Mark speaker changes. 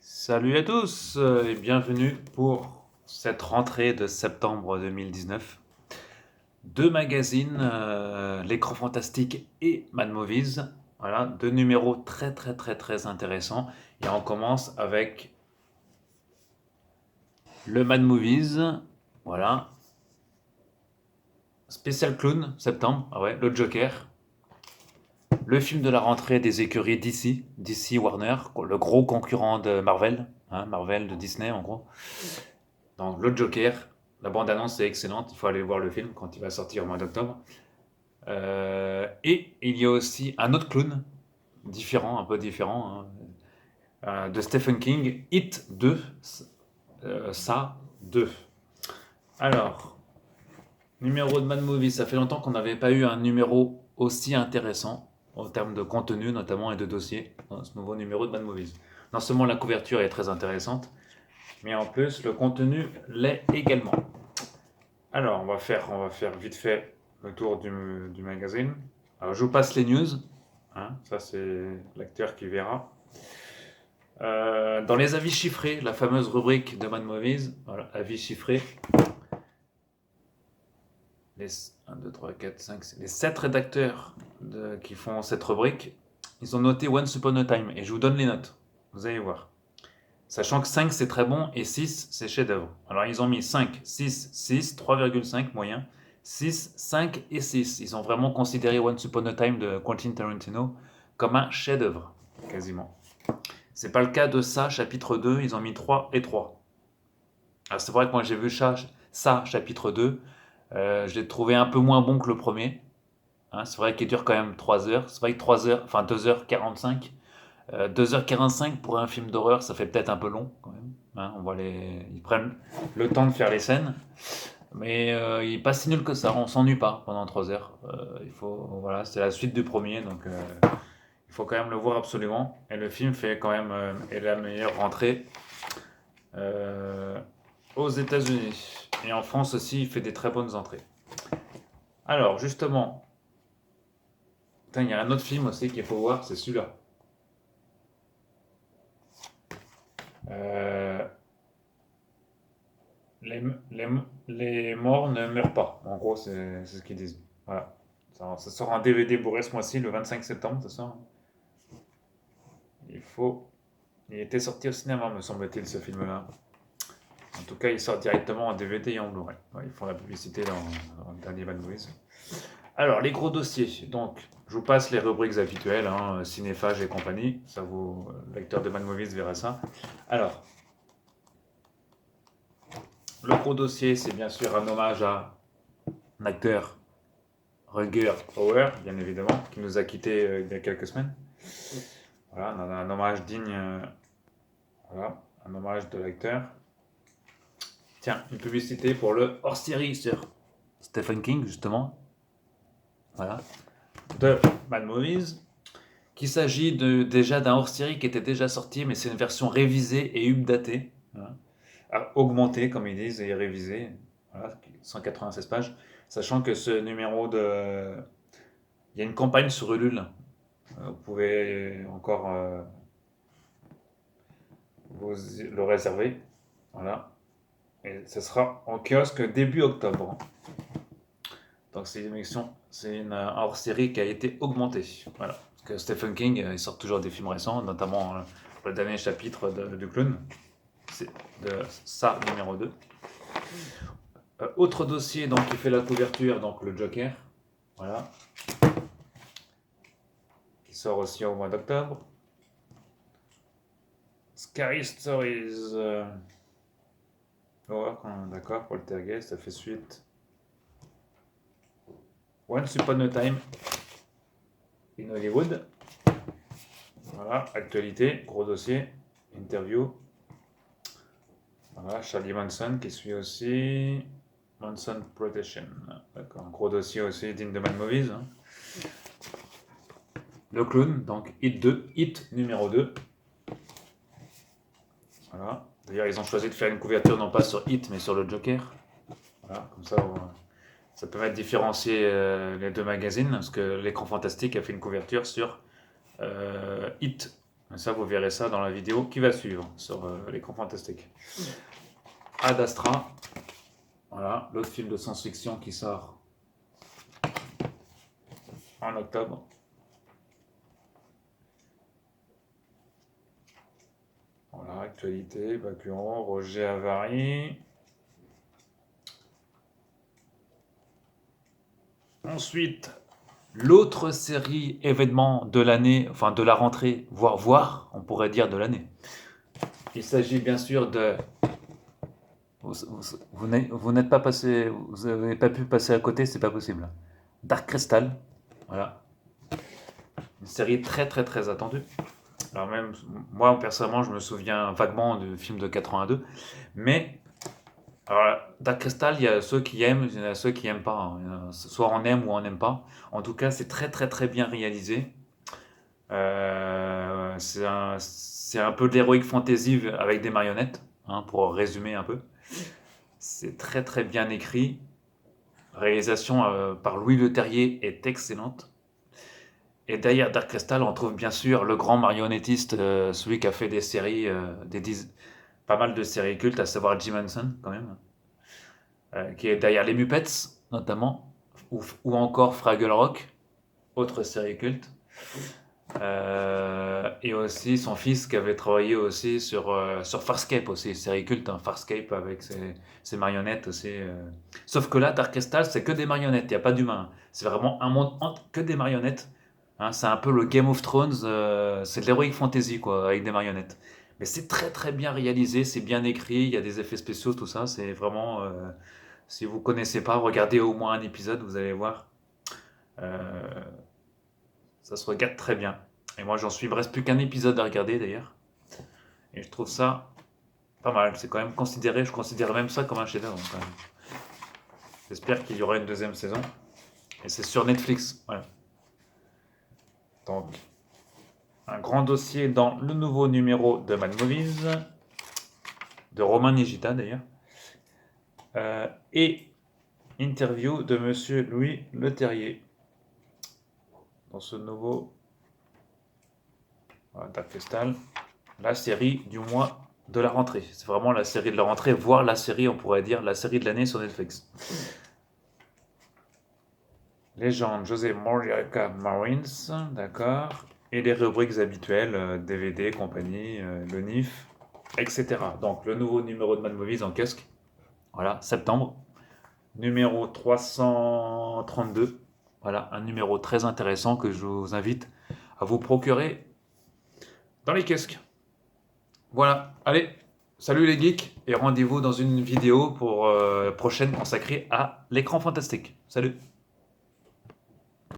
Speaker 1: Salut à tous et bienvenue pour cette rentrée de septembre 2019. Deux magazines, L'Écran Fantastique et Mad Movies. Voilà, deux numéros très intéressants. Et on commence avec le Mad Movies. Voilà, spécial clown, septembre. Ah ouais, le Joker. Le film de la rentrée des écuries DC Warner, le gros concurrent de Marvel, hein, Marvel de Disney en gros. Donc le Joker, la bande-annonce est excellente, il faut aller voir le film quand il va sortir au mois d'octobre. Et il y a aussi un autre clown, différent, un peu différent, hein, de Stephen King, It 2, ça 2. Alors, numéro de Mad Movie, ça fait longtemps qu'on n'avait pas eu un numéro aussi intéressant, en termes de contenu notamment et de dossier, dans ce nouveau numéro de Mad Movies. Non seulement la couverture est très intéressante, mais en plus le contenu l'est également. Alors, on va faire vite fait le tour du magazine. Alors, je vous passe les news. Hein, ça, c'est l'acteur qui verra. Dans les avis chiffrés, la fameuse rubrique de Mad Movies, voilà, avis chiffrés, les 1, 2, 3, 4, 5, les 7 rédacteurs qui font cette rubrique, ils ont noté Once Upon a Time, et je vous donne les notes. Vous allez voir. Sachant que 5 c'est très bon et 6 c'est chef-d'œuvre. Alors ils ont mis 5, 6, 6, 3,5 moyen, 6, 5 et 6. Ils ont vraiment considéré Once Upon a Time de Quentin Tarantino comme un chef-d'œuvre, quasiment. C'est pas le cas de ça, chapitre 2, ils ont mis 3 et 3. Alors c'est vrai que moi j'ai vu ça chapitre 2, je l'ai trouvé un peu moins bon que le premier. Hein, c'est vrai qu'il dure quand même 3 heures. C'est vrai que 3 heures, enfin 2h45. 2h45 pour un film d'horreur, ça fait peut-être un peu long quand même. Hein, ils prennent le temps de faire les scènes, mais il n'est pas si nul que ça. On s'ennuie pas pendant 3 heures. Voilà, c'est la suite du premier, donc il faut quand même le voir absolument. Et le film fait quand même est la meilleure rentrée euh, aux États-Unis et en France aussi. Il fait des très bonnes entrées. Alors justement, il y a un autre film aussi qu'il faut voir, c'est celui-là. Euh, les, les, les morts ne meurent pas. En gros, c'est ce qu'ils disent. Voilà. Ça sort en DVD bourré ce mois-ci, le 25 septembre, ça sort. Il faut. Il était sorti au cinéma, me semble-t-il, ce film-là. En tout cas, il sort directement en DVD et en Blu-ray. Ouais, ils font la publicité dans le dernier Bad Movies. Alors, les gros dossiers. Donc, je vous passe les rubriques habituelles, hein, Cinéphage et compagnie. Ça vous, lecteur de Bad Movies verra ça. Alors, le gros dossier, c'est bien sûr un hommage à un acteur, Rutger Hauer, bien évidemment, qui nous a quittés il y a quelques semaines. Voilà, on a un hommage digne, voilà, un hommage de l'acteur. Tiens, une publicité pour le hors-série sur Stephen King, justement. Voilà, de Mad Movies. Qu'il s'agit déjà d'un hors-série qui était déjà sorti, mais c'est une version révisée et updatée. Voilà. Augmentée, comme ils disent, et révisée. Voilà, 196 pages. Sachant que ce numéro de. Il y a une campagne sur Ulule. Vous pouvez encore vous le réserver. Voilà. Et ce sera en kiosque début octobre. Donc c'est une émission, un hors-série qui a été augmentée. Voilà. Parce que Stephen King, il sort toujours des films récents, notamment le dernier chapitre du Clown. C'est de ça numéro 2. Autre dossier donc, qui fait la couverture, donc le Joker. Voilà. Qui sort aussi au mois d'octobre. Scary Stories. D'accord, pour le Poltergeist, ça fait suite. Once Upon a Time in Hollywood. Voilà, actualité, gros dossier, interview. Voilà, Charlie Manson qui suit aussi. Manson Protection. D'accord, gros dossier aussi, digne de Mad Movies. Hein. Le clown, donc Hit 2, Hit numéro 2. Voilà. D'ailleurs, ils ont choisi de faire une couverture non pas sur Hit, mais sur le Joker. Voilà, comme ça permet de différencier les deux magazines, parce que l'Écran Fantastique a fait une couverture sur Hit, Et ça, vous verrez ça dans la vidéo qui va suivre sur l'écran fantastique. Ad Astra, voilà, l'autre film de science-fiction qui sort en octobre. Voilà, actualité, Bacuron, Roger Avary. Ensuite, l'autre série événement de l'année, enfin de la rentrée, voire on pourrait dire de l'année. Il s'agit bien sûr de... Vous n'êtes pas passé, vous n'avez pas pu passer à côté, c'est pas possible. Dark Crystal, voilà. Une série très très très attendue. Alors même, moi personnellement, je me souviens vaguement du film de 82, mais alors, Dark Crystal, il y a ceux qui aiment, il y en a ceux qui n'aiment pas, hein. Soit on aime ou on n'aime pas. En tout cas, c'est très très très bien réalisé. C'est un peu de l'heroic fantasy avec des marionnettes, hein, pour résumer un peu. C'est très très bien écrit. La réalisation par Louis Leterrier est excellente. Et derrière Dark Crystal, on trouve bien sûr le grand marionnettiste, celui qui a fait des séries, pas mal de séries cultes, à savoir Jim Henson quand même, qui est derrière les Muppets notamment, ou encore Fraggle Rock, autre série culte. Et aussi son fils qui avait travaillé aussi sur Farscape aussi, série culte, hein, Farscape avec ses marionnettes aussi. Sauf que là, Dark Crystal, c'est que des marionnettes, il n'y a pas d'humains. C'est vraiment un monde que des marionnettes. Hein, c'est un peu le Game of Thrones, c'est de l'heroic fantasy quoi, avec des marionnettes. Mais c'est très très bien réalisé, c'est bien écrit, il y a des effets spéciaux, tout ça. C'est vraiment, si vous connaissez pas, regardez au moins un épisode, vous allez voir. Euh, Ça se regarde très bien. Et moi, il me reste plus qu'un épisode à regarder d'ailleurs. Et je trouve ça pas mal. C'est quand même considéré, je considère même ça comme un chef-d'œuvre, quand même. J'espère qu'il y aura une deuxième saison. Et c'est sur Netflix. Voilà. Donc, un grand dossier dans le nouveau numéro de Mad Movies, de Romain Nigita d'ailleurs. Et interview de Monsieur Louis Leterrier. Dans ce nouveau Dark Crystal, la série du mois de la rentrée. C'est vraiment la série de la rentrée, voire la série, on pourrait dire, la série de l'année sur Netflix. Légende, José Moriarca Marines, d'accord. Et les rubriques habituelles, DVD, compagnie, le NIF, etc. Donc le nouveau numéro de Mad Movies en kiosque. Voilà, septembre. Numéro 332. Voilà, un numéro très intéressant que je vous invite à vous procurer dans les kiosques. Voilà, allez, salut les geeks et rendez-vous dans une vidéo pour prochaine consacrée à l'écran fantastique. Salut!